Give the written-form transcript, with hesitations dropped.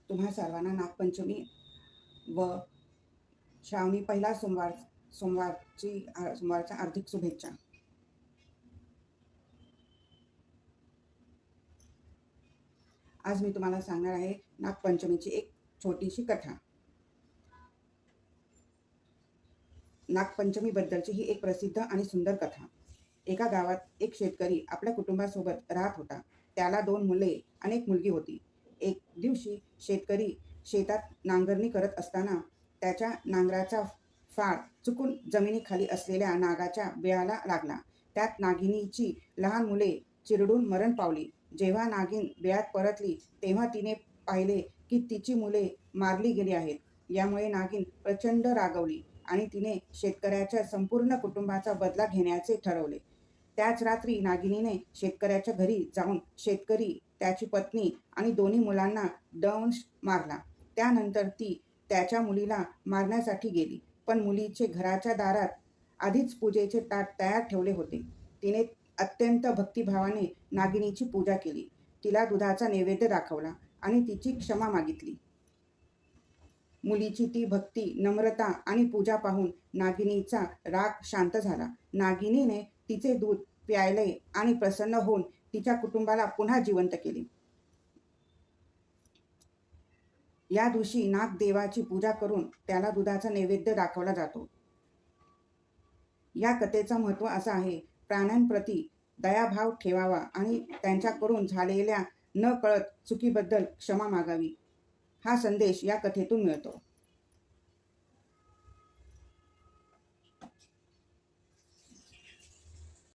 तुम्हा सर्वांना नागपंचमी व श्रावणी पहिला सोमवारच्या हार्दिक शुभेच्छा. आज मी तुम्हाला सांगणार आहे नागपंचमीची एक छोटीशी कथा. नागपंचमीबद्दलची ही एक प्रसिद्ध आणि सुंदर कथा. एका गावात एक शेतकरी आपल्या कुटुंबासोबत राहत होता. त्याला 2 मुले आणि एक मुलगी होती. एक दिवशी शेतकरी शेतात नांगरणी करत असताना त्याच्या नांगराचा फाळ चुकून जमिनीखाली असलेल्या नागाच्या बिळाला लागला. त्यात नागिनीची लहान मुले चिरडून मरण पावली. जेव्हा नागिन बिळात परतली तेव्हा तिने पाहिले की तिची मुले मारली गेली आहेत. यामुळे नागिन प्रचंड रागवली आणि तिने शेतकऱ्याच्या संपूर्ण कुटुंबाचा बदला घेण्याचे ठरवले. त्याच रात्री नागिनीने शेतकऱ्याच्या घरी जाऊन शेतकरी, त्याची पत्नी आणि 2 मुलांना दंश मारला. त्यानंतर ती त्याच्या मुलीला मारण्यासाठी गेली, पण मुलीचे घराच्या दारात आधीच पूजेचे ताट तयार ठेवले होते. तिने अत्यंत भक्तिभावाने नागिनीची पूजा केली, तिला दुधाचा नैवेद्य दाखवला आणि तिची क्षमा मागितली. मुलीची ती भक्ती, नम्रता आणि पूजा पाहून नागिनीचा राग शांत झाला. नागिनीने तिचे दूध प्यायले आणि प्रसन्न होऊन तिच्या कुटुंबाला पुन्हा जिवंत केले. या दिवशी नागदेवाची पूजा करून त्याला दुधाचा नैवेद्य दाखवला जातो. या कथेचं महत्त्व असं आहे, प्राण्यांप्रती दयाभाव ठेवावा आणि त्यांच्याकडून झालेल्या नकळत चुकीबद्दल क्षमा मागावी. हा संदेश या कथेतून मिळतो.